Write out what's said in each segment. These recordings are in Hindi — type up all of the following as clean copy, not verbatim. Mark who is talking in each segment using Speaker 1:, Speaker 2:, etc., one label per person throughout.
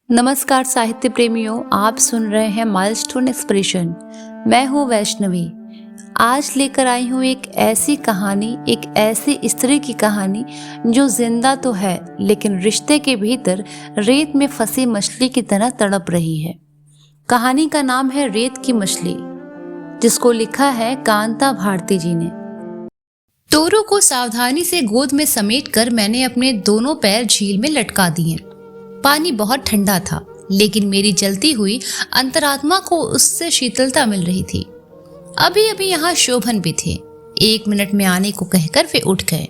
Speaker 1: नमस्कार साहित्य प्रेमियों, आप सुन रहे हैं माइलस्टोन एक्सप्रेशन। मैं हूँ वैष्णवी। आज लेकर आई हूँ एक ऐसी कहानी, एक ऐसी स्त्री की कहानी जो जिंदा तो है लेकिन रिश्ते के भीतर रेत में फंसी मछली की तरह तड़प रही है। कहानी का नाम है रेत की मछली, जिसको लिखा है कांता भारती जी ने। तोरू को सावधानी से गोद में समेटकर मैंने अपने दोनों पैर झील में लटका दिए। पानी बहुत ठंडा था, लेकिन मेरी जलती हुई अंतरात्मा को उससे शीतलता मिल रही थी। अभी अभी यहाँ शोभन भी थे। 1 मिनट में आने को कहकर वे उठ गए।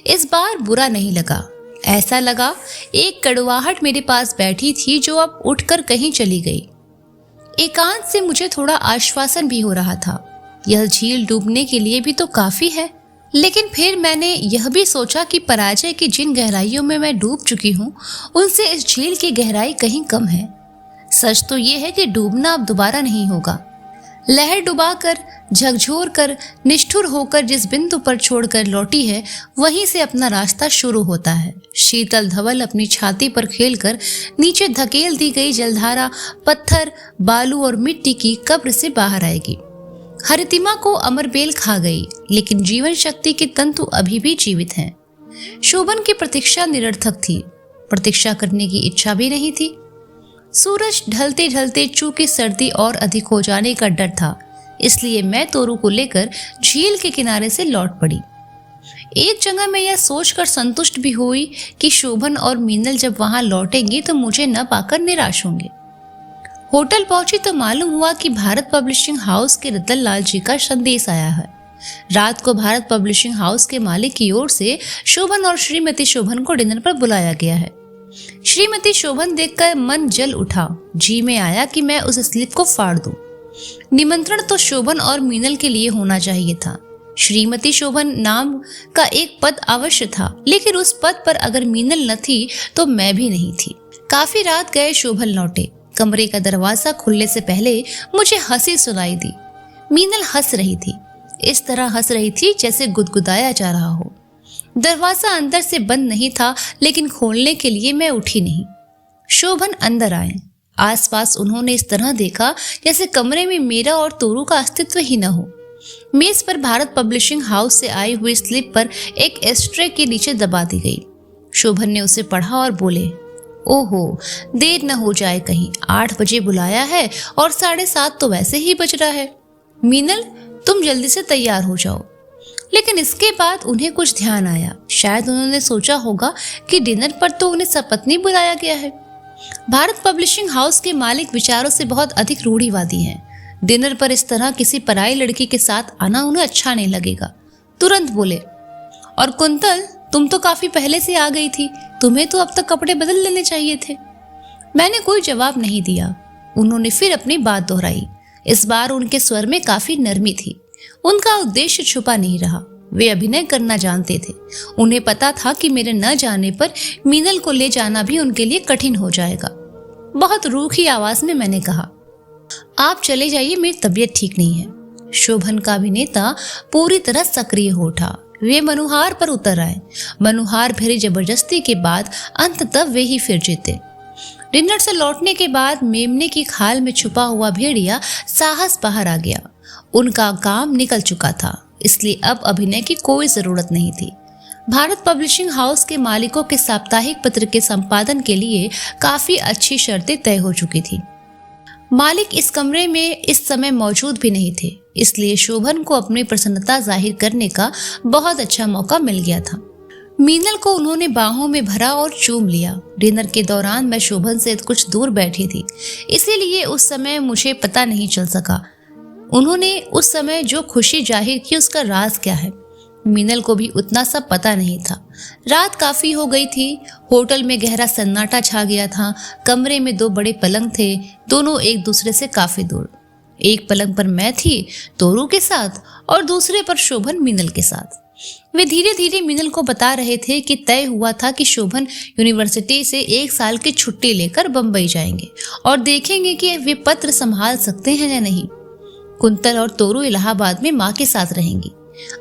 Speaker 1: इस बार बुरा नहीं लगा। ऐसा लगा एक कड़वाहट मेरे पास बैठी थी जो अब उठकर कहीं चली गई। एकांत से मुझे थोड़ा आश्वासन भी हो रहा था। यह झील डूबने के लिए भी तो काफी है। लेकिन फिर मैंने यह भी सोचा कि पराजय की जिन गहराइयों में मैं डूब चुकी हूँ, उनसे इस झील की गहराई कहीं कम है। सच तो ये है कि डूबना अब दोबारा नहीं होगा। लहर डुबाकर, झकझोर कर, निष्ठुर होकर जिस बिंदु पर छोड़कर लौटी है, वहीं से अपना रास्ता शुरू होता है। शीतल धवल अपनी छाती पर खेलकर नीचे धकेल दी गई जलधारा पत्थर, बालू और मिट्टी की कब्र से बाहर आएगी। हरितिमा को अमरबेल खा गई, लेकिन जीवन शक्ति के तंतु अभी भी जीवित हैं। शोभन की प्रतीक्षा निरर्थक थी। प्रतीक्षा करने की इच्छा भी नहीं थी। सूरज ढलते ढलते चूंकि सर्दी और अधिक हो जाने का डर था, इसलिए मैं तोरू को लेकर झील के किनारे से लौट पड़ी। एक जगह मैं यह सोचकर संतुष्ट भी हुई कि शोभन और मीनल जब वहां लौटेंगी तो मुझे न पाकर निराश होंगे। होटल पहुंची तो मालूम हुआ कि भारत पब्लिशिंग हाउस के रतन लाल जी का संदेश आया है। रात को भारत पब्लिशिंग हाउस के मालिक की ओर से शोभन और श्रीमती शोभन को डिनर पर बुलाया गया है। श्रीमती शोभन देखकर मन जल उठा। जी में आया कि मैं उस स्लिप को फाड़ दूं। निमंत्रण तो शोभन और मीनल के लिए होना चाहिए था। श्रीमती शोभन नाम का एक पद अवश्य था, लेकिन उस पद पर अगर मीनल न थी तो मैं भी नहीं थी। काफी रात गए शोभन लौटे। कमरे का दरवाजा खुलने से पहले मुझे हंसी सुनाई दी। मीनल हंस रही थी। इस तरह हंस रही थी जैसे गुदगुदाया जा रहा हो। दरवाजा अंदर से बंद नहीं था, लेकिन खोलने के लिए मैं उठी नहीं। शोभन अंदर आए। आसपास उन्होंने इस तरह देखा जैसे कमरे में मेरा और तोरू का अस्तित्व ही न हो। मेज पर भारत पब्लिशिंग हाउस से आई हुई स्लिप पर एक एस्ट्रे के नीचे दबा दी गई। शोभन ने उसे पढ़ा और बोले, ओहो, देर न हो जाए कहीं। 8 बजे बुलाया है और 7:30 तो वैसे ही बज रहा है। मीनल, तुम जल्दी से तैयार हो जाओ। लेकिन इसके बाद उन्हें कुछ ध्यान आया। शायद उन्होंने सोचा होगा कि डिनर पर तो उन्हें सपत्नी बुलाया गया है। भारत पब्लिशिंग हाउस के मालिक विचारों से बहुत अधिक रूढ़िवादी हैं। डिनर पर इस तरह किसी पराई लड़की के साथ आना उन्हें अच्छा नहीं लगेगा। तुरंत बोले, और कुंतल, तुम तो काफी पहले से आ गई थी, तुम्हें तो अब तक कपड़े बदल लेने चाहिए थे। मैंने कोई जवाब नहीं दिया। उन्होंने फिर अपनी बात दोहराई। इस बार उनके स्वर में काफी नरमी थी। उनका उद्देश्य छुपा नहीं रहा। वे अभिनय करना जानते थे। उन्हें पता था कि मेरे न जाने पर मीनल को ले जाना भी उनके लिए कठिन हो जाएगा। बहुत रूखी आवाज में मैंने कहा, आप चले जाइए, मेरी तबीयत ठीक नहीं है। शोभन का अभिनेता पूरी तरह सक्रिय हो उठा। वे मनुहार पर उतर आए। मनुहार भरी जबरदस्ती के बाद अंततः वे ही फिर जीते। डिनर से लौटने के बाद मेमने की खाल में छुपा हुआ भेड़िया साहस बाहर आ गया। उनका काम निकल चुका था, इसलिए अब अभिनय की कोई जरूरत नहीं थी। भारत पब्लिशिंग हाउस के मालिकों के साप्ताहिक पत्र के संपादन के लिए काफी अच्छी शर्तें तय हो चुकी थी। मालिक इस कमरे में इस समय मौजूद भी नहीं थे, इसलिए शोभन को अपनी प्रसन्नता जाहिर करने का बहुत अच्छा मौका मिल गया था। मीनल को उन्होंने बाहों में भरा और चूम लिया। डिनर के दौरान मैं शोभन से कुछ दूर बैठी थी, इसीलिए उस समय मुझे पता नहीं चल सका उन्होंने उस समय जो खुशी जाहिर की उसका राज क्या है। मीनल को भी उतना सब पता नहीं था। रात काफी हो गई थी। होटल में गहरा सन्नाटा छा गया था। कमरे में 2 बड़े पलंग थे, दोनों एक दूसरे से काफी दूर। एक पलंग पर मैं थी तोरू के साथ और दूसरे पर शोभन मीनल के साथ। वे धीरे धीरे मीनल को बता रहे थे कि तय हुआ था कि शोभन यूनिवर्सिटी से 1 साल की छुट्टी लेकर बंबई जाएंगे और देखेंगे कि वे पत्र संभाल सकते हैं या नहीं। कुंतल और तोरू इलाहाबाद में माँ के साथ रहेंगी।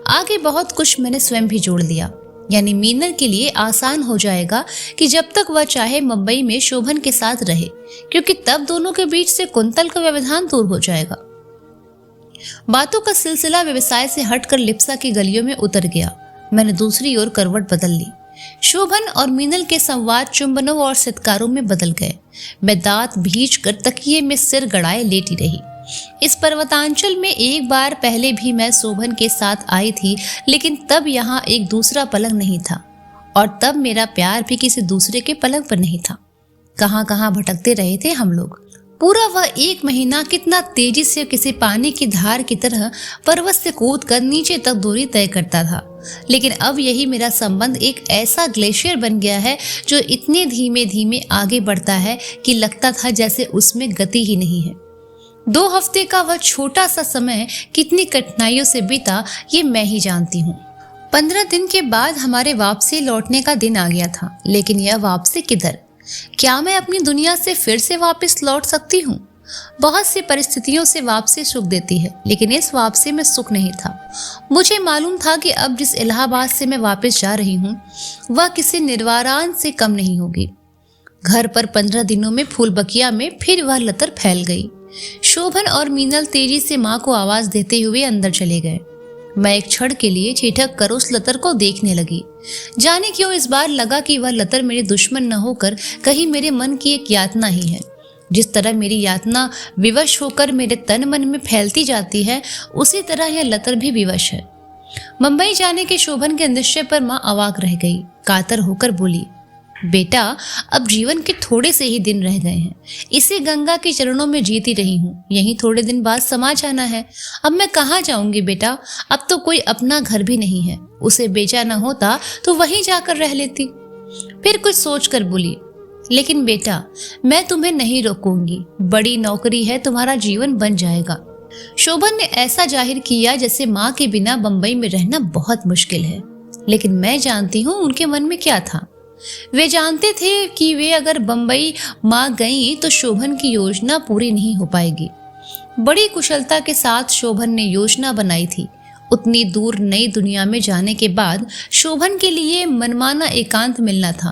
Speaker 1: आगे बहुत कुछ मैंने स्वयं भी जोड़ लिया। यानी मीनल के लिए आसान हो जाएगा कि जब तक वह चाहे मुंबई में शोभन के साथ रहे, क्योंकि तब दोनों के बीच से कुंतल का व्यवधान दूर हो जाएगा। बातों का सिलसिला व्यवसाय से हटकर लिप्सा की गलियों में उतर गया। मैंने दूसरी ओर करवट बदल ली। शोभन और मीनल के संवाद चुंबनों और सत्कारों में बदल गए। मैं दांत भींचकर तकिए में सिर गड़ाए लेटी रही। इस पर्वतांचल में एक बार पहले भी मैं शोभन के साथ आई थी, लेकिन तब यहाँ एक दूसरा पलंग नहीं था और तब मेरा प्यार भी किसी दूसरे के पलंग पर नहीं था। कहाँ कहाँ भटकते रहे थे हम लोग। पूरा वह 1 महीना कितना तेजी से किसी पानी की धार की तरह पर्वत से कूद कर नीचे तक दूरी तय करता था। लेकिन अब यही मेरा संबंध एक ऐसा ग्लेशियर बन गया है जो इतने धीमे धीमे आगे बढ़ता है कि लगता था जैसे उसमें गति ही नहीं है। 2 हफ्ते का वह छोटा सा समय कितनी कठिनाइयों से बीता ये मैं ही जानती हूँ। 15 दिन के बाद हमारे वापसी लौटने का दिन आ गया था, लेकिन यह वापसी किधर? क्या मैं अपनी दुनिया से फिर से वापस लौट सकती हूँ? बहुत सी परिस्थितियों से वापसी सुख देती है, लेकिन इस वापसी में सुख नहीं था। मुझे मालूम था कि अब जिस इलाहाबाद से मैं वापस जा रही हूँ वह किसी निर्वारान से कम नहीं होगी। घर पर 15 दिनों में फूलबकिया में फिर वह लतर फैल गई। शोभन और मीनल तेजी से माँ को आवाज देते हुए अंदर चले गए। मैं एक क्षण के लिए ठिठक कर उस लतर को देखने लगी। जाने क्यों इस बार लगा कि वह लतर मेरे दुश्मन न होकर कहीं मेरे मन की एक यातना ही है। जिस तरह मेरी यातना विवश होकर मेरे तन मन में फैलती जाती है, उसी तरह यह लतर भी विवश है। मुंबई जाने के शोभन के निश्चय पर माँ अवाक रह गई। कातर होकर बोली, बेटा अब जीवन के थोड़े से ही दिन रह गए हैं। इसी गंगा के चरणों में जीती रही हूँ। यहीं थोड़े दिन बाद समा जाना है। अब मैं कहाँ जाऊंगी बेटा? अब तो कोई अपना घर भी नहीं है। उसे बेचा न होता तो वहीं जाकर रह लेती। फिर कुछ सोचकर बोली, लेकिन बेटा मैं तुम्हें नहीं रोकूंगी। बड़ी नौकरी है, तुम्हारा जीवन बन जाएगा। शोभन ने ऐसा जाहिर किया जैसे माँ के बिना बम्बई में रहना बहुत मुश्किल है, लेकिन मैं जानती हूँ उनके मन में क्या था। वे जानते थे कि वे अगर बम्बई माँ गईं तो शोभन की योजना पूरी नहीं हो पाएगी। बड़ी कुशलता के साथ शोभन ने योजना बनाई थी। उतनी दूर नई दुनिया में जाने के बाद शोभन के लिए मनमाना एकांत मिलना था।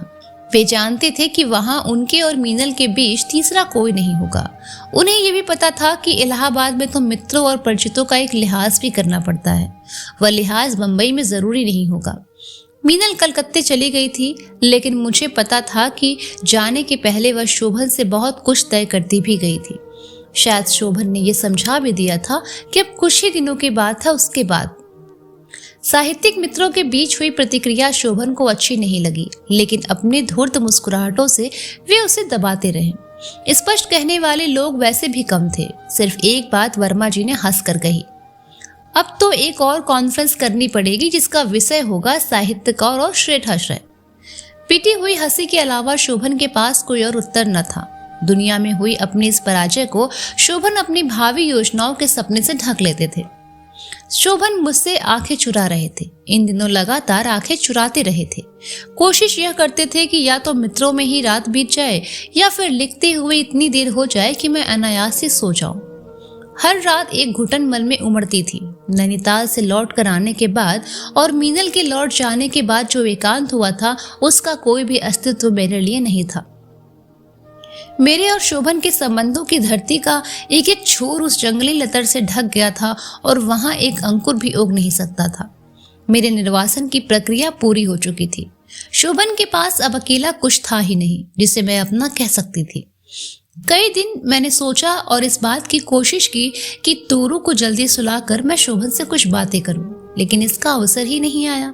Speaker 1: वे जानते थे कि वहां उनके और मीनल के बीच तीसरा कोई नहीं होगा। उन्हें यह भी पता था कि इलाहाबाद में तो मित्रों और परिचितों का एक लिहाज भी करना पड़ता है। वह लिहाज बम्बई में जरूरी नहीं होगा। मीनल कलकत्ते चली गई थी, लेकिन मुझे पता था कि जाने के पहले वह शोभन से बहुत कुछ तय करती भी गई थी। शायद शोभन ने यह समझा भी दिया था कि अब कुछ ही दिनों की बात है। उसके बाद साहित्यिक मित्रों के बीच हुई प्रतिक्रिया शोभन को अच्छी नहीं लगी, लेकिन अपने धूर्त मुस्कुराहटों से वे उसे दबाते रहे। स्पष्ट कहने वाले लोग वैसे भी कम थे। सिर्फ एक बात वर्मा जी ने हंसकर कही, अब तो एक और कॉन्फ्रेंस करनी पड़ेगी जिसका विषय होगा साहित्यकार और श्रेष्ठाश्रय। पीटी हुई हंसी के अलावा शोभन के पास कोई और उत्तर न था। दुनिया में हुई अपनी इस पराजय को शोभन अपनी भावी योजनाओं के सपने से ढक लेते थे। शोभन मुझसे आंखें चुरा रहे थे। इन दिनों लगातार आंखें चुराते रहे थे। कोशिश यह करते थे कि या तो मित्रों में ही रात बीत जाए या फिर लिखते हुए इतनी देर हो जाए कि मैं अनायास ही सो जाऊं। हर रात एक घुटन मन में उमड़ती थी। नैनीताल से लौट कर आने के बाद और मीनल के लौट जाने के बाद जो एकांत हुआ था, उसका कोई भी अस्तित्व मेरे लिए नहीं था। मेरे और शोभन के संबंधों की धरती का एक एक छोर उस जंगली लतर से ढक गया था और वहां एक अंकुर भी उग नहीं सकता था। मेरे निर्वासन की प्रक्रिया पूरी हो चुकी थी। शोभन के पास अब अकेला कुछ था ही नहीं जिसे मैं अपना कह सकती थी। कई दिन मैंने सोचा और इस बात की कोशिश की कि तोरू को जल्दी सुलाकर मैं शोभन से कुछ बातें करूं, लेकिन इसका अवसर ही नहीं आया।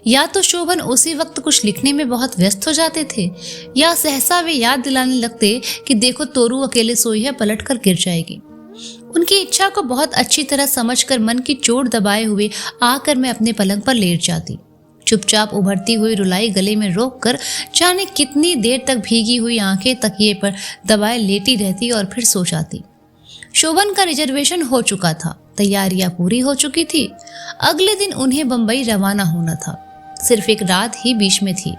Speaker 1: या तो शोभन उसी वक्त कुछ लिखने में बहुत व्यस्त हो जाते थे, या सहसा वे याद दिलाने लगते कि देखो तोरू अकेले सोई है, पलट कर गिर जाएगी। उनकी इच्छा को बहुत अच्छी तरह समझकर मन की चोट दबाए हुए आकर मैं अपने पलंग पर लेट जाती। चुपचाप उभरती हुई रुलाई गले में रोककर जाने कितनी देर तक भीगी हुई आंखें तकिए पर दबाए लेटी रहती और फिर सो जाती। शोभन का रिजर्वेशन हो चुका था, तैयारियां पूरी हो चुकी थी। अगले दिन उन्हें बंबई रवाना होना था। सिर्फ एक रात ही बीच में थी।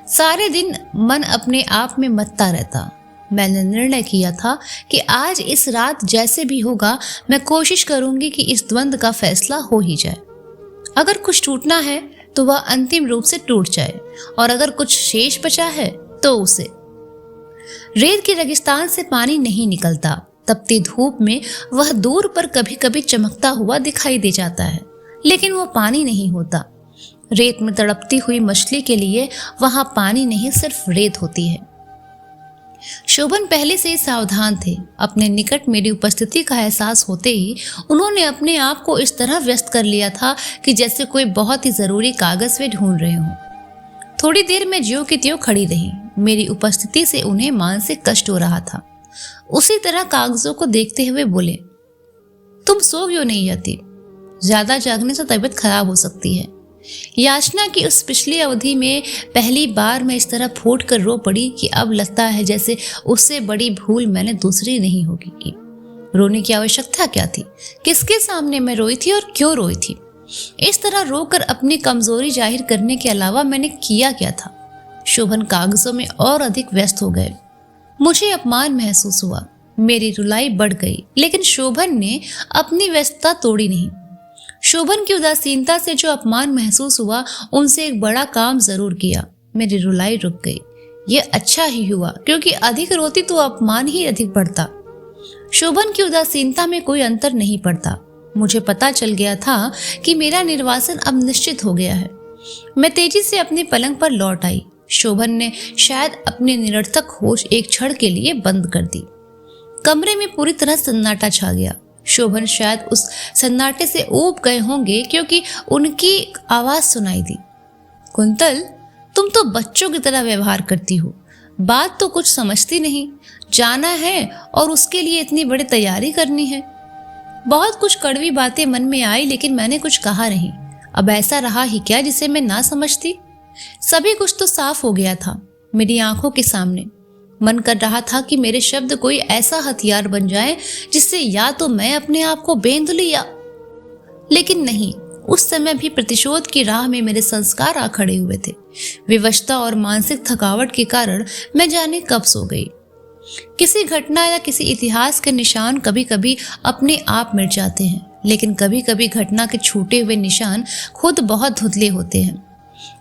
Speaker 1: सारे दिन मन अपने आप में मत्ता रहता। मैंने निर्णय किया था कि आज इस रात जैसे भी होगा मैं कोशिश करूंगी कि इस द्वंद्व का फैसला हो ही जाए। अगर कुछ टूटना है तो वह अंतिम रूप से टूट जाए, और अगर कुछ शेष बचा है तो उसे। रेत के रेगिस्तान से पानी नहीं निकलता। तपती धूप में वह दूर पर कभी कभी चमकता हुआ दिखाई दे जाता है, लेकिन वो पानी नहीं होता। रेत में तड़पती हुई मछली के लिए वहां पानी नहीं, सिर्फ रेत होती है। शोभन पहले से ही सावधान थे। अपने निकट मेरी उपस्थिति का एहसास होते ही उन्होंने अपने आप को इस तरह व्यस्त कर लिया था कि जैसे कोई बहुत ही जरूरी कागज वे ढूंढ रहे हों। थोड़ी देर में ज्यों की त्यों खड़ी रही। मेरी उपस्थिति से उन्हें मानसिक कष्ट हो रहा था। उसी तरह कागजों को देखते हुए बोले, तुम सो क्यों नहीं जाती? ज्यादा जागने से तबीयत खराब हो सकती है। याचना की उस पिछली अवधि में पहली बार मैं इस तरह फूट कर रो पड़ी कि अब लगता है जैसे उससे बड़ी भूल मैंने दूसरी नहीं होगी की। रोने की आवश्यकता क्या थी? किसके सामने मैं रोई थी और क्यों रोई थी? इस तरह रोकर अपनी कमजोरी जाहिर करने के अलावा मैंने किया क्या था? शोभन कागजों में और अधिक व्यस्त हो गए। मुझे अपमान महसूस हुआ। मेरी रुलाई बढ़ गई, लेकिन शोभन ने अपनी व्यस्तता तोड़ी नहीं। शोभन की उदासीनता से जो अपमान महसूस हुआ, उनसे एक बड़ा काम जरूर किया। मेरी रुलाई रुक गई। ये अच्छा ही हुआ, क्योंकि अधिक रोती तो अपमान ही अधिक बढ़ता। शोभन की उदासीनता में कोई अंतर नहीं पड़ता। मुझे पता चल गया था कि मेरा निर्वासन अब निश्चित हो गया है। मैं तेजी से अपने पलंग पर लौट आई। शोभन ने शायद अपनी निरर्थक होश एक क्षण के लिए बंद कर दी। कमरे में पूरी तरह सन्नाटा छा गया। शोभन शायद उस सन्नाटे से ऊब गए होंगे, क्योंकि उनकी आवाज सुनाई दी, कुंतल, तुम तो बच्चों की तरह व्यवहार करती हो। बात तो कुछ समझती नहीं। जाना है और उसके लिए इतनी बड़ी तैयारी करनी है। बहुत कुछ कड़वी बातें मन में आई, लेकिन मैंने कुछ कहा नहीं। अब ऐसा रहा ही क्या जिसे मैं ना समझती? सभी कुछ तो साफ हो गया था मेरी आंखों के सामने। मन कर रहा था कि मेरे शब्द कोई ऐसा हथियार बन जाए जिससे या तो मैं अपने आप को बेंध लूं या, लेकिन नहीं। उस समय भी प्रतिशोध की राह में मेरे संस्कार आ खड़े हुए थे। विवशता और मानसिक थकावट के कारण मैं जाने कब सो गई। किसी घटना या किसी इतिहास के निशान कभी कभी अपने आप मिट जाते हैं, लेकिन कभी कभी घटना के छूटे हुए निशान खुद बहुत धुंधले होते हैं।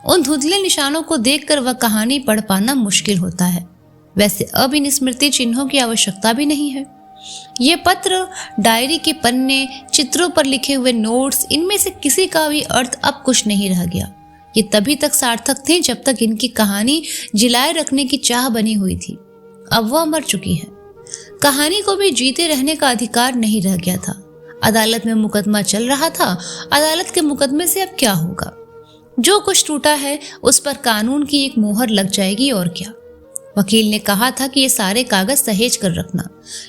Speaker 1: उन धुंधले निशानों को देखकर वह कहानी पढ़ पाना मुश्किल होता है। वैसे अब इन स्मृति चिन्हों की आवश्यकता भी नहीं है। ये पत्र, डायरी के पन्ने, चित्रों पर लिखे हुए नोट्स, इनमें से किसी का भी अर्थ अब कुछ नहीं रह गया। ये तभी तक सार्थक थे जब तक इनकी कहानी जिलाए रखने की चाह बनी हुई थी। अब वह मर चुकी है। कहानी को भी जीते रहने का अधिकार नहीं रह गया था। अदालत में मुकदमा चल रहा था। अदालत के मुकदमे से अब क्या होगा? जो कुछ टूटा है उस पर कानून की एक मोहर लग जाएगी, और क्या। वकील ने कहा था कि ये सारे कागज सहेज कर रखना।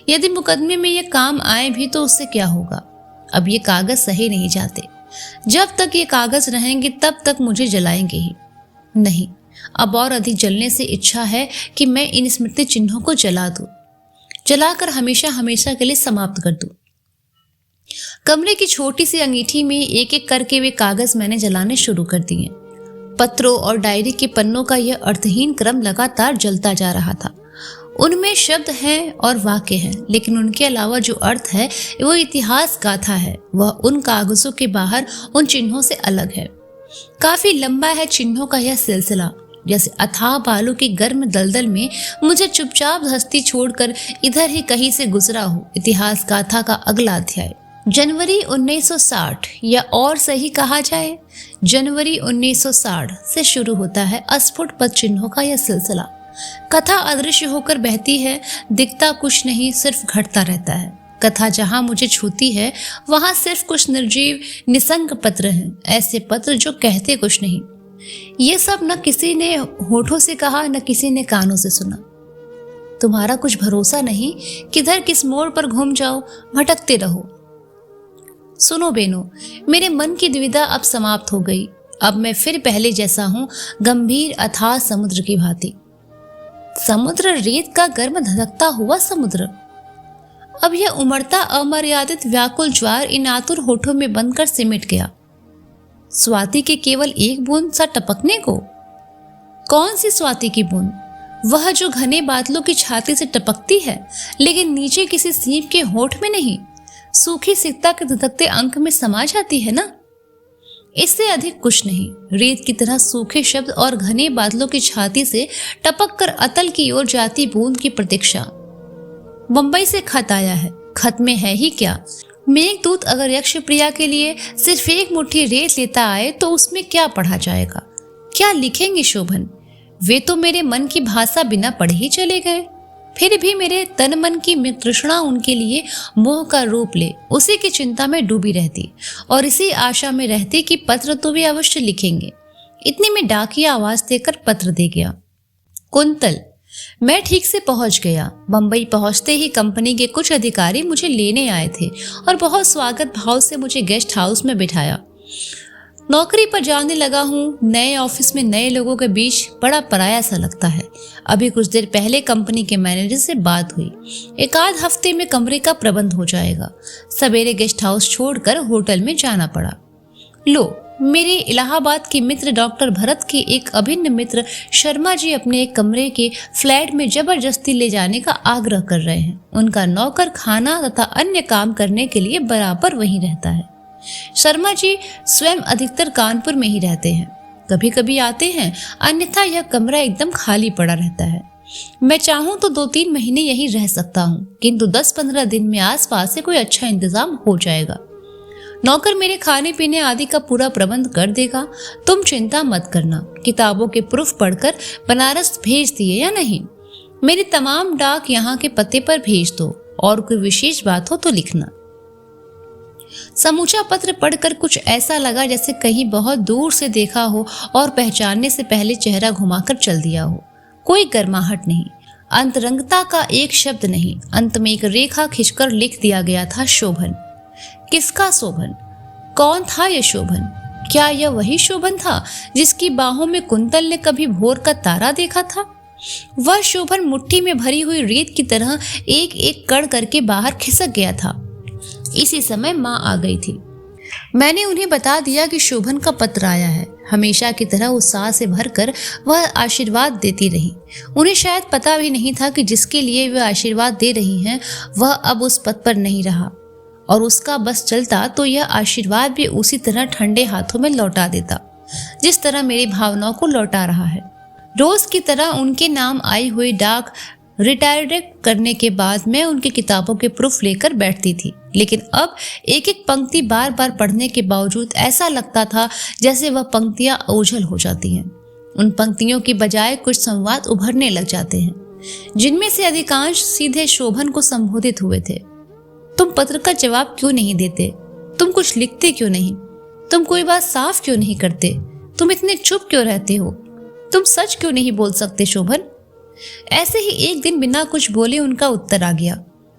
Speaker 1: यदि मुकदमे में ये काम आए भी तो उससे क्या होगा? अब ये कागज सहे नहीं जाते। जब तक ये कागज रहेंगे तब तक मुझे जलाएंगे ही। नहीं, अब और अधिक जलने से इच्छा है कि मैं इन स्मृति चिन्हों को जला दूं, जलाकर हमेशा हमेशा के लिए समाप्त कर दूं। कमरे की छोटी सी अंगीठी में एक एक करके वे कागज मैंने जलाने शुरू कर दिए। पत्रों और डायरी के पन्नों का यह अर्थहीन क्रम लगातार जलता जा रहा था। उनमें शब्द हैं और वाक्य हैं, लेकिन उनके अलावा जो अर्थ है वो इतिहास गाथा है। वह उन कागजों के बाहर उन चिन्हों से अलग है। काफी लंबा है चिन्हों का यह सिलसिला। जैसे अथाह बालू की गर्म दलदल में मुझे चुपचाप हस्ती छोड़कर इधर ही कहीं से गुजरा हो इतिहास गाथा का अगला अध्याय। जनवरी 1960, या और सही कहा जाए जनवरी 1960 से शुरू होता है अस्फुट पद चिन्हों का यह सिलसिला। कथा अदृश्य होकर बहती है, दिखता कुछ नहीं, सिर्फ घटता रहता है। कथा जहां मुझे छूती है वहां सिर्फ कुछ निर्जीव निसंग पत्र हैं, ऐसे पत्र जो कहते कुछ नहीं। ये सब न किसी ने होठों से कहा, न किसी ने कानों से सुना। तुम्हारा कुछ भरोसा नहीं, किधर किस मोड़ पर घूम जाओ, भटकते रहो। सुनो बेनो, मेरे मन की दुविधा अब समाप्त हो गई। अब मैं फिर पहले जैसा हूं, गंभीर अथाह समुद्र की भांति। समुद्र, रेत का गर्म धधकता हुआ समुद्र। अब यह उमड़ता अमर्यादित व्याकुल ज्वार इन आतुर होठों में बंधकर सिमट गया। स्वाति के केवल एक बूंद सा टपकने को। कौन सी स्वाति की बूंद? वह जो घने बादलों की छाती से टपकती है, लेकिन नीचे किसी सीप के होठ में नहीं, सूखी सिकता के धधकते अंक में समा जाती है ना। इससे अधिक कुछ नहीं। रेत की तरह सूखे शब्द और घने बादलों की छाती से टपक कर अतल की ओर जाती बूंद की प्रतीक्षा। मुंबई से खत आया है। खत में है ही क्या? मेघदूत अगर यक्षप्रिया के लिए सिर्फ एक मुट्ठी रेत लेता आए तो उसमें क्या पढ़ा जाएगा? क्या लिखेंगे शोभन? वे तो मेरे मन की भाषा बिना पढ़े ही चले गए। फिर भी मेरे तन मन की तृष्णा उनके लिए मोह का रूप ले, उसी की चिंता में डूबी रहती और इसी आशा में रहती कि पत्र तो वे अवश्य लिखेंगे। इतनी में डाकिया आवाज देकर पत्र दे गया। कुंतल। मैं ठीक से पहुंच गया। बंबई पहुंचते ही कंपनी के कुछ अधिकारी मुझे लेने आए थे और बहुत स्वागत भाव से मुझे गेस्ट हाउस में बिठाया। नौकरी पर जाने लगा हूँ। नए ऑफिस में नए लोगों के बीच बड़ा पराया सा लगता है। अभी कुछ देर पहले कंपनी के मैनेजर से बात हुई। एक आध हफ्ते में कमरे का प्रबंध हो जाएगा। सवेरे गेस्ट हाउस छोड़कर होटल में जाना पड़ा। लो, मेरे इलाहाबाद के मित्र डॉक्टर भरत के एक अभिन्न मित्र शर्मा जी अपने एक कमरे के फ्लैट में जबरदस्ती ले जाने का आग्रह कर रहे हैं। उनका नौकर खाना तथा अन्य काम करने के लिए बराबर वहीं रहता है। शर्मा जी स्वयं अधिकतर कानपुर में ही रहते हैं। कभी कभी आते हैं, अन्यथा यह कमरा एकदम खाली पड़ा रहता है। मैं चाहूं तो 2-3 महीने यहीं रह सकता हूं, किंतु 10-15 दिन में आसपास से कोई अच्छा इंतजाम हो जाएगा। नौकर मेरे खाने पीने आदि का पूरा प्रबंध कर देगा। तुम चिंता मत करना। किताबों के प्रूफ पढ़कर बनारस भेज दिए या नहीं? मेरी तमाम डाक यहाँ के पते पर भेज दो और कोई विशेष बात हो तो लिखना। समूचा पत्र पढ़कर कुछ ऐसा लगा जैसे कहीं बहुत दूर से देखा हो और पहचानने से पहले चेहरा घुमाकर चल दिया हो। कोई गर्माहट नहीं, अंतरंगता का एक शब्द नहीं। अंत में एक रेखा खींचकर लिख दिया गया था, शोभन। किसका शोभन? कौन था यह शोभन? क्या यह वही शोभन था जिसकी बाहों में कुंतल ने कभी भोर का तारा देखा था? वह शोभन मुट्ठी में भरी हुई रेत की तरह एक एक कण करके बाहर खिसक गया था। इसी समय माँ आ गई थी। मैंने उन्हें बता दिया कि शोभन का पत्र आया है। हमेशा की तरह उत्साह से भरकर वह आशीर्वाद देती रही। उन्हें शायद पता भी नहीं था कि जिसके लिए वे आशीर्वाद दे रही हैं वह अब उस पद पर नहीं रहा, और उसका बस चलता तो यह आशीर्वाद भी उसी तरह ठंडे हाथों में लौटा देता जिस तरह मेरी भावनाओं को लौटा रहा है। रोज की तरह उनके नाम आई हुई डाक रिडायरेक्ट करने के बाद मैं उनकी किताबों के प्रूफ लेकर बैठती थी, लेकिन अब एक एक पंक्ति बार बार पढ़ने के बावजूद ऐसा लगता था जैसे वह पंक्तियां ओझल हो जाती हैं। उन पंक्तियों की बजाय कुछ संवाद उभरने लग जाते हैं, जिनमें से अधिकांश सीधे शोभन को संबोधित हुए थे। तुम पत्र का जवाब क्यों नहीं देते? तुम कुछ लिखते क्यों नहीं? तुम कोई बात साफ क्यों नहीं करते? तुम इतने चुप क्यों रहते हो? तुम सच क्यों नहीं बोल सकते शोभन? ऐसे ही एक दिन बिना कुछ बोले उनका उत्तर आ गया।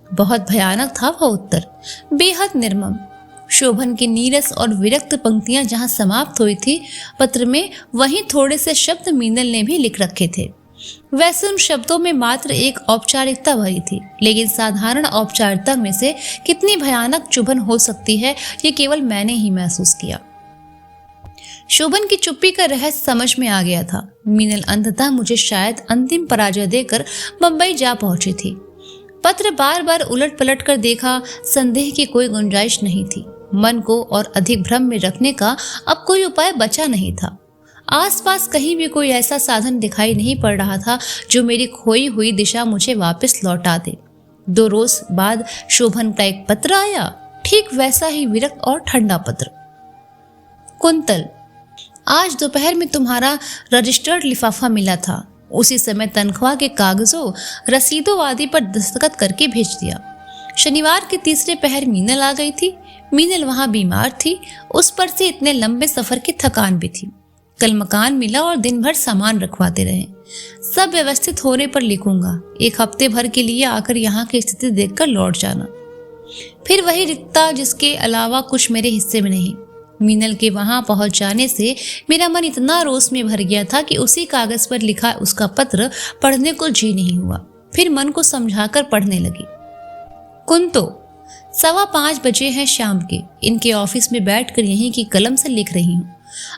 Speaker 1: बहुत भयानक था वह उत्तर, बेहद निर्मम। शोभन की नीरस और विरक्त पंक्तियां जहां समाप्त हुई थी पत्र में, वहीं थोड़े से शब्द मीनल ने भी लिख रखे थे। वैसे उन शब्दों में मात्र एक औपचारिकता भरी थी, लेकिन साधारण औपचारिकता में से कितनी भयानक चुभन हो सकती है ये केवल मैंने ही महसूस किया। शोभन की चुप्पी का रहस्य समझ में आ गया था। मीनल अंततः मुझे शायद अंतिम पराजय देकर बंबई जा पहुंची थी। पत्र बार बार उलट पलट कर देखा, संदेह की कोई गुंजाइश नहीं थी। मन को और अधिक भ्रम में रखने का अब कोई उपाय बचा नहीं था। आसपास कहीं भी कोई ऐसा साधन दिखाई नहीं पड़ रहा था जो मेरी खोई हुई दिशा मुझे वापस लौटा दे। 2 रोज बाद शोभन का एक पत्र आया, ठीक वैसा ही विरक्त और ठंडा पत्र। कुंतल, आज दोपहर में तुम्हारा रजिस्टर्ड लिफाफा मिला था। उसी समय तनख्वाह के कागजों, रसीदों आदि पर दस्तखत करके भेज दिया। शनिवार के तीसरे पहर मीनल आ गई थी। मीनल वहां बीमार थी, उस पर से इतने लंबे सफर की थकान भी थी। कल मकान मिला और दिन भर सामान रखवाते रहे। सब व्यवस्थित होने पर लिखूंगा। 1 हफ्ते भर के लिए आकर यहाँ की स्थिति देखकर लौट जाना। फिर वही रिक्ता जिसके अलावा कुछ मेरे हिस्से में नहीं। मीनल के वहां पहुंच जाने से मेरा मन इतना रोष में भर गया था कि उसी कागज पर लिखा उसका पत्र पढ़ने को जी नहीं हुआ। फिर मन को समझाकर पढ़ने लगी। कुंतो, 5:15 बजे हैं शाम के। इनके ऑफिस में बैठकर यहीं की कलम से लिख रही हूँ।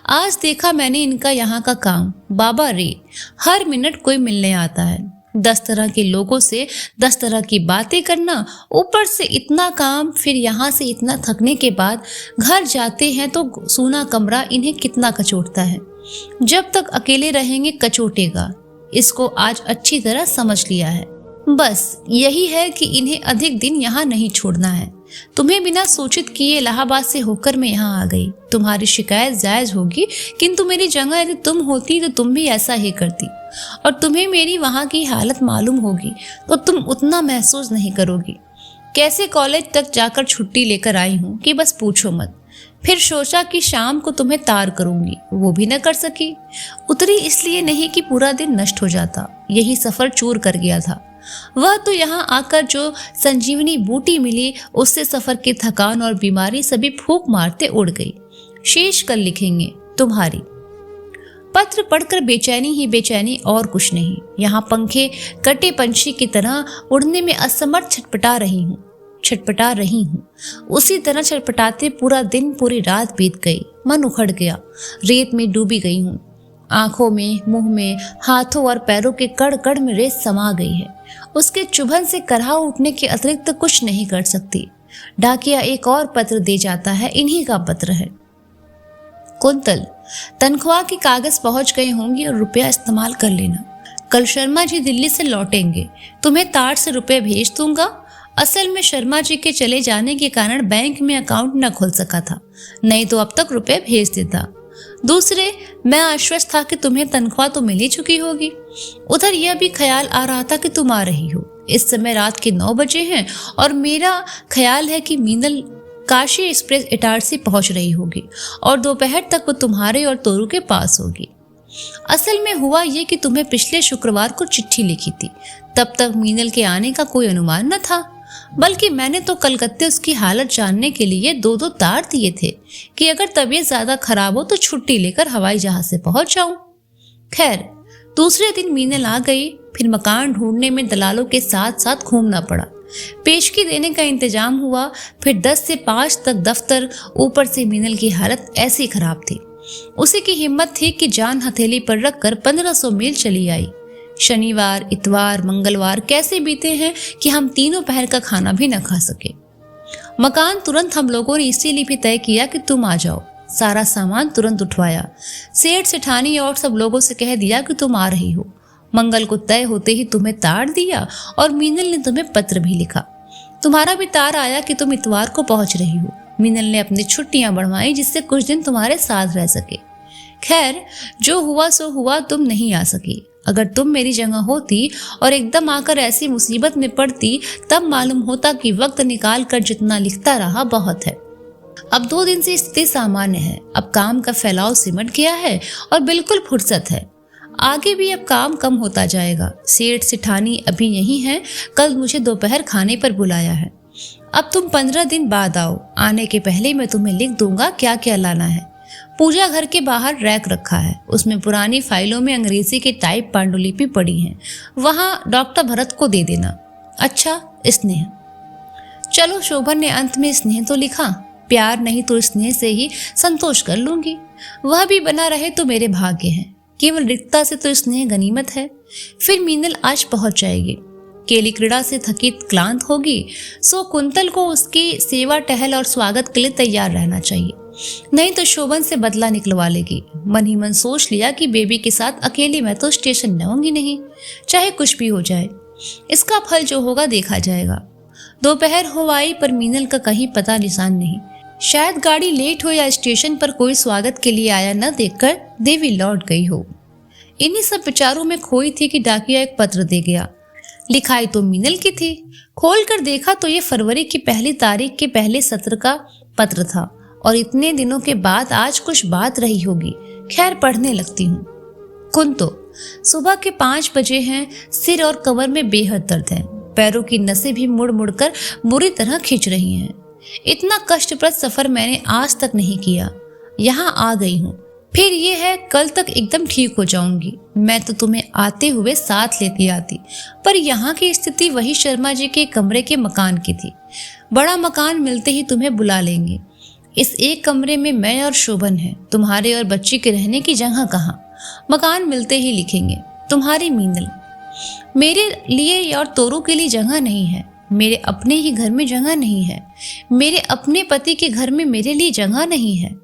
Speaker 1: आज देखा मैंने इनका यहाँ का काम। बाबा रे, हर मिनट कोई मिलने आता है। 10 तरह के लोगों से 10 तरह की बातें करना, ऊपर से इतना काम, फिर यहाँ से इतना थकने के बाद घर जाते हैं तो सूना कमरा इन्हें कितना कचोटता है। जब तक अकेले रहेंगे कचोटेगा, इसको आज अच्छी तरह समझ लिया है। बस यही है कि इन्हें अधिक दिन यहाँ नहीं छोड़ना है। तुम्हें बिना सूचित किए इलाहाबाद से होकर मैं यहाँ आ गई। तुम्हारी शिकायत जायज होगी, किंतु मेरी जगह यदि तुम होती तो तुम भी ऐसा ही करती, और तुम्हें मेरी वहाँ की हालत मालूम होगी तो तुम उतना महसूस नहीं करोगी। कैसे कॉलेज तक जाकर छुट्टी लेकर आई हूँ कि बस पूछो मत। फिर सोचा कि शाम को तुम्हें तार करूंगी, वो भी न कर सकी। उतरी इसलिए नहीं कि पूरा दिन नष्ट हो जाता, यही सफर चूर कर गया था। वह तो यहाँ आकर जो संजीवनी बूटी मिली, उससे सफर की थकान और बीमारी सभी फूंक मारते उड़ गई। शेष कल लिखेंगे, तुम्हारी। पत्र पढ़कर बेचैनी ही बेचैनी और कुछ नहीं। यहाँ पंखे कटे पंछी की तरह उड़ने में असमर्थ छटपटा रही हूँ। उसी तरह छटपटाते पूरा दिन पूरी रात बीत गई। मन उखड़ गया, रेत में डूबी गई हूँ। आंखों में, मुंह में, हाथों और पैरों के कड़ कड़ में रेत समा गई है। उसके चुभन से करहा उठने के अतिरिक्त कुछ नहीं कर सकती। डाकिया एक और पत्र दे जाता है, इन्हीं का पत्र है। कुंतल, तनख्वाह के कागज पहुंच गए होंगे और रुपया इस्तेमाल कर लेना। कल शर्मा जी दिल्ली से लौटेंगे, तुम्हें तार से रुपए भेज दूंगा। असल में शर्मा जी के चले जाने के कारण बैंक में अकाउंट न खोल सका था, नहीं तो अब तक रुपए भेज देता। दूसरे, मैं आश्वस्त था कि तुम्हें तनख्वाह तो मिल ही चुकी होगी। उधर यह भी ख्याल आ रहा था कि तुम आ रही हो। इस समय रात के 9 बजे हैं और मेरा ख्याल है कि मीनल काशी एक्सप्रेस इटारसी पहुंच रही होगी और दोपहर तक वो तुम्हारे और तोरू के पास होगी। असल में हुआ ये कि तुम्हें पिछले शुक्रवार को चिट्ठी लिखी थी, तब तक मीनल के आने का कोई अनुमान न था, बल्कि मैंने तो कलकत्ते उसकी हालत जानने के लिए 2-2 तार दिए थे कि अगर तबीयत ज्यादा खराब हो तो छुट्टी लेकर हवाई जहाज से पहुंच जाऊं। खैर, दूसरे दिन मीनल आ गई। फिर मकान ढूंढने में दलालों के साथ साथ घूमना पड़ा। पेशगी देने का इंतजाम हुआ। फिर 10 से 5 तक दफ्तर। ऊपर से मीनल की हालत ऐसी खराब थी, उसी की हिम्मत थी कि जान हथेली पर रखकर 1500 मील चली आई। शनिवार, इतवार, मंगलवार कैसे बीते हैं कि हम तीनों पहर का खाना भी न खा सके। मकान तुरंत हम लोगों ने इसीलिए भी तय किया कि तुम आ जाओ। सारा सामान तुरंत उठवाया। सेठ सेठानी और सब लोगों से कह दिया कि तुम आ रही हो। मंगल को तय होते ही तुम्हें तार दिया और मीनल ने तुम्हें पत्र भी लिखा। तुम्हारा भी तार आया कि तुम इतवार को पहुंच रही हो। मीनल ने अपनी छुट्टियां बढ़वाई जिससे कुछ दिन तुम्हारे साथ रह सके। खैर, जो हुआ सो हुआ, तुम नहीं आ सकी। अगर तुम मेरी जगह होती और एकदम आकर ऐसी मुसीबत में पड़ती, तब मालूम होता कि वक्त निकाल कर जितना लिखता रहा बहुत है। अब 2 दिन से स्थिति सामान्य है। अब काम का फैलाव सिमट गया है और बिल्कुल फुर्सत है। आगे भी अब काम कम होता जाएगा। सेठ सेठानी अभी यही हैं, कल मुझे दोपहर खाने पर बुलाया है। अब तुम 15 दिन बाद आओ। आने के पहले मैं तुम्हें लिख दूंगा क्या क्या लाना है। पूजा घर के बाहर रैक रखा है, उसमें पुरानी फाइलों में अंग्रेजी की टाइप पांडुलिपि पड़ी है। वहां डॉक्टर भरत को दे देना। अच्छा, स्नेह। चलो, शोभन ने अंत में स्नेह तो लिखा। प्यार नहीं तो स्नेह से ही संतोष कर लूंगी। वह भी बना रहे तो मेरे भाग्य है। केवल रिक्तता से तो स्नेह गनीमत है। फिर मीनल आज पहुंच जाएगी। केली क्रीड़ा से थकित क्लांत होगी, सो कुंतल को उसकी सेवा टहल और स्वागत के लिए तैयार रहना चाहिए, नहीं तो शोभन से बदला निकलवा लेगी। मन ही मन सोच लिया कि बेबी के साथ अकेली मैं तो स्टेशन जाऊंगी नहीं, चाहे कुछ भी हो जाए। इसका फल जो होगा देखा जाएगा। दोपहर हो आई पर मीनल का कहीं पता निशान नहीं। शायद गाड़ी लेट हो या स्टेशन पर कोई स्वागत के लिए आया न देखकर देवी लौट गई हो। इन्हीं सब विचारों में खोई थी कि डाकिया एक पत्र दे गया। लिखाई तो मीनल की थी। खोल कर देखा तो ये फरवरी की 1 तारीख के पहले सत्र का पत्र था और इतने दिनों के बाद आज कुछ बात रही होगी। खैर, पढ़ने लगती हूँ। कुंतो, सुबह के 5 बजे हैं। सिर और कमर में बेहद दर्द है। पैरों की नसें भी मुड़ मुड़ कर बुरी तरह खींच रही हैं। इतना कष्टप्रद सफर मैंने आज तक नहीं किया। यहाँ आ गई हूँ। फिर ये है, कल तक एकदम ठीक हो जाऊंगी। मैं तो तुम्हें आते हुए साथ लेती आती, पर यहाँ की स्थिति वही शर्मा जी के कमरे के मकान की थी। बड़ा मकान मिलते ही तुम्हें बुला लेंगे। इस एक कमरे में मैं और शोभन है। तुम्हारे और बच्ची के रहने की जगह कहाँ? मकान मिलते ही लिखेंगे। तुम्हारी मीनल। मेरे लिए और तोरू के लिए जगह नहीं है, मेरे अपने ही घर में जगह नहीं है, मेरे अपने पति के घर में मेरे लिए जगह नहीं है।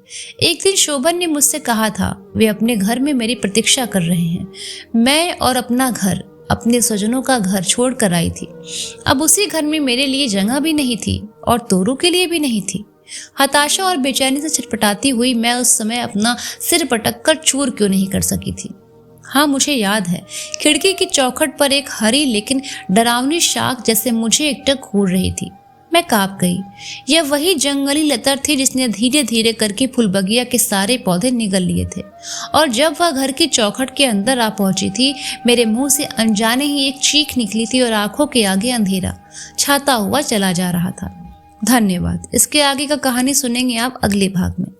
Speaker 1: एक दिन शोभन ने मुझसे कहा था वे अपने घर में मेरी प्रतीक्षा कर रहे हैं। मैं और अपना घर, अपने स्वजनों का घर छोड़ कर आई थी। अब उसी घर में मेरे लिए जगह भी नहीं थी और तोरू के लिए भी नहीं थी। हताशा और बेचैनी से छटपटाती हुई मैं उस समय अपना सिर पटक कर चूर क्यों नहीं कर सकी थी। हाँ, मुझे याद है, खिड़की की चौखट पर एक हरी लेकिन डरावनी शाख जैसे मुझे एकटक घूर रही थी। मैं कांप गई। यह वही जंगली लतर थी जिसने धीरे धीरे करके फुलबगिया के सारे पौधे निगल लिए थे, और जब वह घर की चौखट के अंदर आ पहुंची थी, मेरे मुंह से अनजाने ही एक चीख निकली थी और आंखों के आगे अंधेरा छाता हुआ चला जा रहा था। धन्यवाद। इसके आगे का कहानी सुनेंगे आप अगले भाग में।